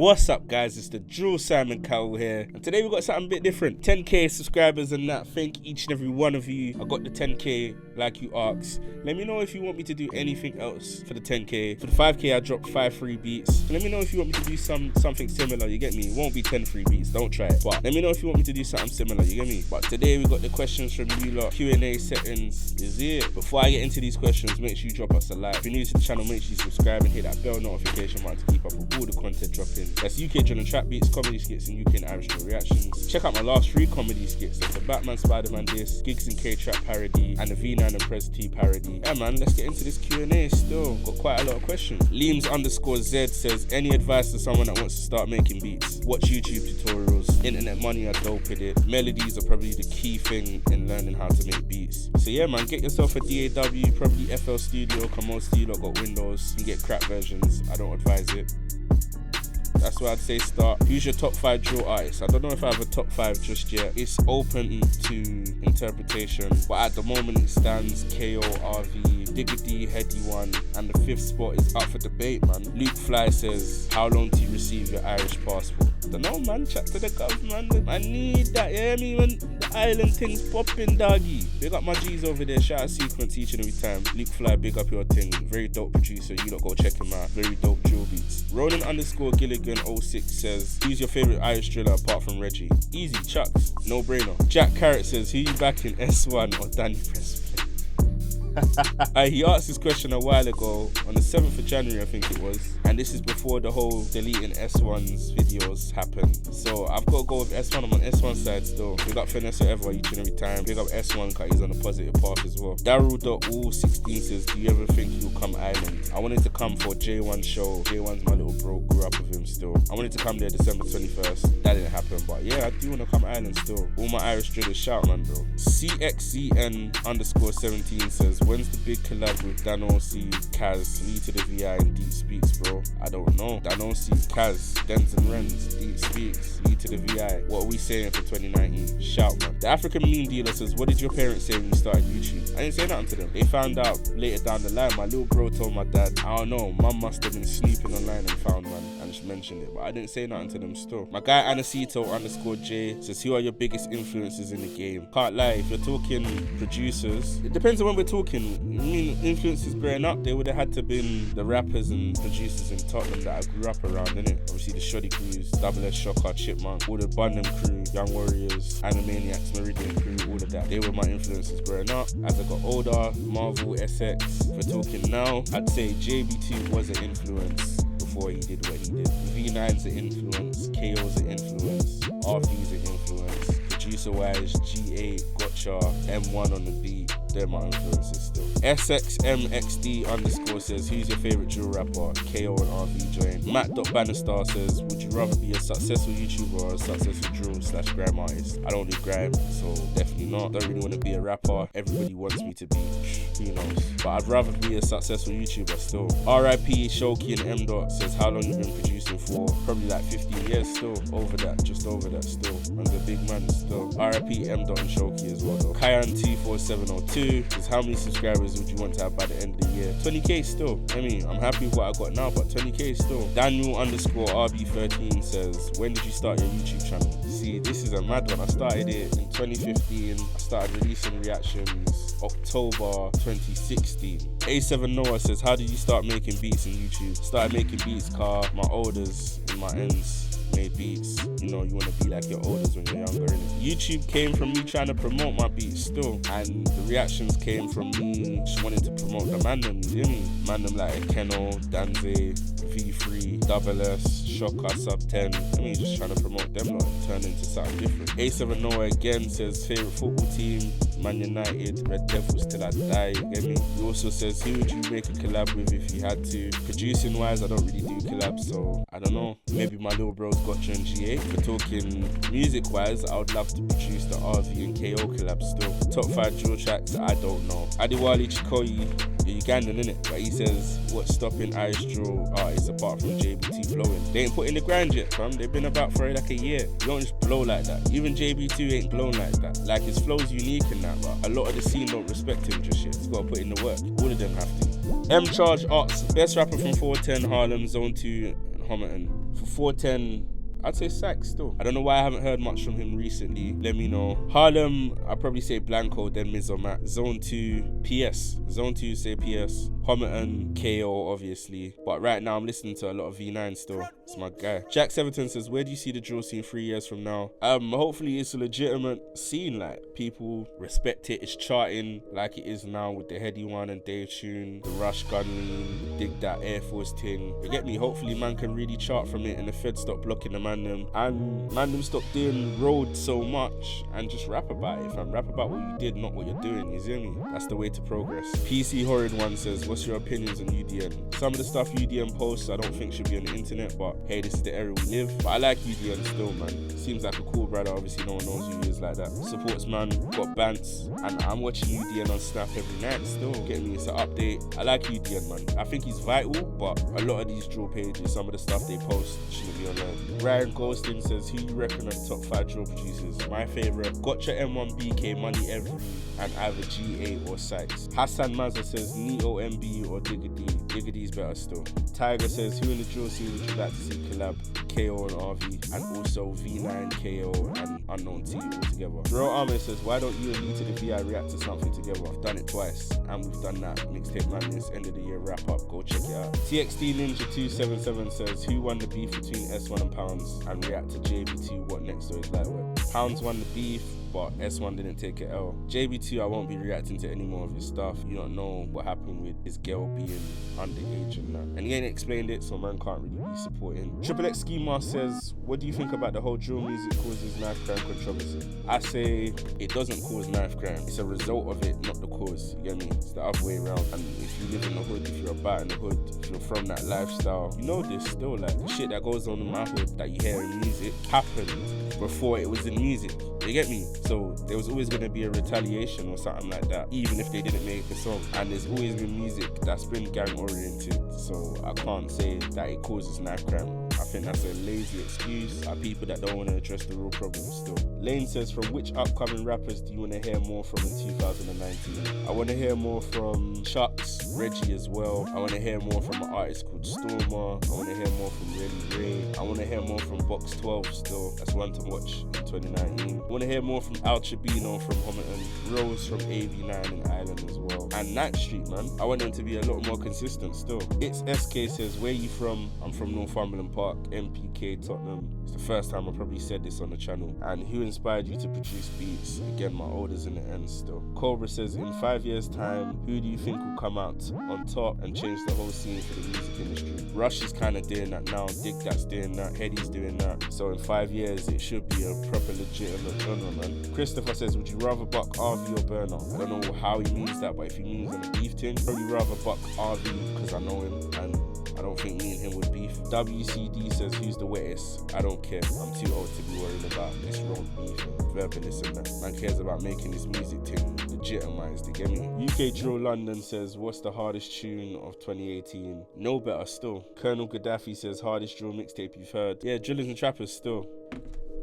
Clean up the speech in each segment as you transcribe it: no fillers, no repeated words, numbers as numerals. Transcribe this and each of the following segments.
What's up, guys? It's the Drill Simon Cowell here, and today we got something a bit different. 10k subscribers and that. Thank each and every one of you. I got the 10k like you asked. Let me know if you want me to do anything else for the 10k. For the 5k I dropped 5 free beats. Let me know if you want me to do something similar, you get me? It won't be 10 free beats, don't try it. But let me know if you want me to do something similar, you get me? But today we got the questions from you lot. Q&A settings is it. Before I get into these questions, make sure you drop us a like. If you're new to the channel, make sure you subscribe and hit that bell notification mark to keep up with all the content dropping. That's UK drill and trap beats, comedy skits, and UK and Irish drill reactions. Check out my last 3 comedy skits. That's the Batman Spider-Man diss, Gigs and K-Trap parody, and the V9 and Press T parody. Yeah man, let's get into this Q&A still. Got quite a lot of questions. Leems_Z says, any advice to someone that wants to start making beats? Watch YouTube tutorials. Internet money are dope with it. Melodies are probably the key thing in learning how to make beats. So yeah man, get yourself a DAW, probably FL Studio, come on Studio, got Windows. You can get crap versions, I don't advise it. That's where I'd say start. Who's your top 5 drill artists? I don't know if I have a top 5 just yet. It's open to interpretation, but at the moment it stands KO, RV, Digga D, Heady One, and the 5th spot is up for debate, man. Luke Fly says, how long till you receive your Irish passport? I don't know, man. Chat to the government. I need that, you hear me, man? The island thing's popping, doggy. Big up my G's over there. Shout out Sequence each and every time. Luke Fly, big up your thing. Very dope producer. You lot go check him out. Very dope drill beats. Ronan_Gilligan 06 says, who's your favorite Irish driller apart from Reggie? Easy, Chucks, no brainer. Jack Carrot says, who you backing, S1 or Danny Pressplay? He asked this question a while ago on the 7th of January I think it was, and this is before the whole deleting S1's videos happened. So I've got to go with S1. I'm on S1 side still. Big up Finesse ever each and every time. Big up S1 because he's on a positive path as well. Daryl.all16 says, do you ever think you'll come Island? I wanted to come for J1 show. J1's my little bro, grew up with him still. I wanted to come there December 21st. That didn't happen, but yeah, I do want to come Island still. All my Irish drillers shout, man, bro. CXZN_17 says, when's the big collab with Danosi, Kaz, LeeToTheVi, and Deep Speaks, bro? I don't know. Danosi, Kaz, Dens and Rens, Deep Speaks, LeeToTheVi. What are we saying for 2019? Shout, man. The African meme dealer says, what did your parents say when you started YouTube? I didn't say nothing to them. They found out later down the line. My little bro told my dad. I don't know. Mum must have been snooping online and found one and just mentioned it, but I didn't say nothing to them still. My guy Anacito_J says, who are your biggest influences in the game? Can't lie, if you're talking producers, it depends on when we're talking. I mean, influences growing up, they would have had to been the rappers and producers in Tottenham that I grew up around, innit? Obviously the Shoddy Crews, Double S, Shocker, Chipmunk, all the Bundham crew, Young Warriors, Animaniacs, Meridian crew, all of that. They were my influences growing up. As I got older, Marvel, SX. If we're talking now, I'd say JB.2 was an influence before he did what he did. V9's an influence, KO's an influence, RV's an influence, producer-wise, G8, Gotcha, M1 on the beat. They're my influences still. SXMXD_ says, who's your favorite drill rapper? KO and RV join. Matt.Bannerstar says, would you rather be a successful YouTuber or a successful drill/grime artist? I don't do grime, so definitely not. Don't really want to be a rapper. Everybody wants me to be. Who knows? But I'd rather be a successful YouTuber still. RIP Shoki and M. says, how long you been producing for? Probably like 15 years still. Over that, just over that still. Man's a big man still. RIP M. and Shoki as well though. Kyan24702 says, how many subscribers would you want to have by the end of the year? 20k still. I mean, I'm happy with what I got now, but 20k still. Daniel_RB13 says, when did you start your YouTube channel? See, this is a mad one. I started it in 2015. I started releasing reactions October 2016. A7 Noah says, how did you start making beats on YouTube? Started making beats car my olders and my ends made beats. You know, you want to be like your olders when you're younger, innit? YouTube came from me trying to promote my beats still, and the reactions came from me just wanting to promote the mandem, you hear me? Mandem like Keno, Danze, V3, Double S, Shocker, Sub 10. I mean, just trying to promote them lot and turn into something different. A7 Noah again says, favorite football team? Man United, Red Devils till I die, you get me? He also says, who would you make a collab with if you had to? Producing wise, I don't really do collabs, so I don't know. Maybe my little bros Gotcha and G8. If we're talking music wise, I would love to produce the RV and KO collab still. Top 5 drill tracks, I don't know. Adiwali Chikoyi, you're Ugandan, innit? But he says, what's stopping Irish drill artists apart from JB.2 blowing? They ain't put in the grind yet, fam. They've been about for like a year. You don't just blow like that. Even JB.2 ain't blown like that. Like, his flow's unique in that, but a lot of the scene don't respect him just yet. He's got to put in the work. All of them have to. M Charge Ox, best rapper from 410, Harlem, Zone 2, and Homerton. For 410, I'd say Sack still. I don't know why I haven't heard much from him recently. Let me know. Harlem, I'd probably say Blanco, then Miz or Matt. Zone 2, PS. Zone 2, say PS. Homerton, KO, obviously. But right now, I'm listening to a lot of V9 still. It's my guy. Jack Severton says, where do you see the drill scene 3 years from now? Hopefully it's a legitimate scene. Like, people respect it. It's charting like it is now with the Heady One and Dave Tune, the Rush Gunlean, Dig That Air Force thing. You get me? Hopefully man can really chart from it and the Fed stop blocking the man them. And man them stop doing road so much and just rap about it, fam. Rap about what you did, not what you're doing. You see me? That's the way to progress. PC Horrid One says, what's your opinions on UDN? Some of the stuff UDN posts I don't think should be on the internet, but hey, this is the era we live. But I like UDN still, man. Seems like a cool brother. Obviously no one knows who he is like that. Supports man, got bants, and I'm watching UDN on Snap every night still. Get me? It's an update. I like UDN, man. I think he's vital, but a lot of these drill pages, some of the stuff they post shouldn't be online. Ryan Ghostin says, who you reckon are the top 5 drill producers? My favourite, Gotcha M1BK, Money Every, and either G8 or Sykes. Hassan Mazza says, NitoNB or Digga D. Digga D's better still. Tiger says, who in the drill scene would you like to see collab? KO and RV, and also V9, KO, and Unknown T all together. Real Ahmed says, why don't you and LeeToTheVi react to something together? I've done it twice, and we've done that. Mixtape Madness, end of the year wrap up, go check it out. TXT Ninja 277 says, who won the beef between S1 and Poundz? And react to JB.2 what next to his lightweight. Poundz won the beef, but S1 didn't take it L. JB.2, I won't be reacting to any more of his stuff. You don't know what happened with his girl being underage and that. And he ain't explained it, so man can't really be supporting. Triple X Ski Mask says, what do you think about the whole drill music causes knife crime controversy? I say it doesn't cause knife crime. It's a result of it, not the cause. You get me? It's the other way around. And if you live in the hood, if you're about in the hood, if you're from that lifestyle, you know this still. Like, the shit that goes on in my hood that you hear in music happened before it was in music. You get me? So there was always going to be a retaliation or something like that, even if they didn't make a song. And there's always been music that's been gang oriented, so I can't say that it causes knife crime. I think that's a lazy excuse by people that don't want to address the real problem still. Lane says, from which upcoming rappers do you want to hear more from in 2019? I want to hear more from Chucks, Reggie as well. I want to hear more from an artist called Stormer. I want to hear more from Ray. I want to hear more from Box 12 still. That's one to watch in 2019. I want to hear more from Al Chabino from Homerton, Rose from AV9 and Island as well. And Night Street, man. I want them to be a lot more consistent still. It's SK says, where you from? I'm from Northumberland Park, MPK, Tottenham. It's the first time I probably said this on the channel. And who inspired you to produce beats? Again, my orders in the end still. Cobra says, in 5 years time, who do you think will come out on top and change the whole scene for the music industry? Rush is kind of doing that now. Dig That's doing that. Heady's doing that. So in 5 years, it should be a proper legitimate genre, man. Christopher says, would you rather buck RV or Burner? I don't know how he means that, but if he means on a beef thing, probably rather buck RV because I know him and I don't think me and him would beef. WCD says, who's the wettest? I don't care. I'm too old to be worried about this road beef and verbalists and that. Man cares about making his music thing legitimized, you get me? UK Drill London says, what's the hardest tune of 2018? No better still. Colonel Gaddafi says, hardest drill mixtape you've heard? Yeah, Drillers and Trappers still.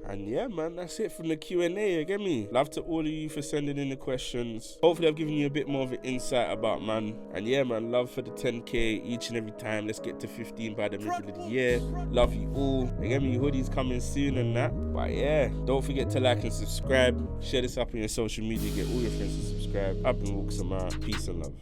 And yeah, man, that's it from the Q&A, you get me? Love to all of you for sending in the questions. Hopefully I've given you a bit more of an insight about man. And yeah, man, love for the 10K each and every time. Let's get to 15 by the middle of the year. Love you all. You get me? Hoodies coming soon and that. But yeah, don't forget to like and subscribe. Share this up on your social media. Get all your friends to subscribe. I've been Walkz, peace and love.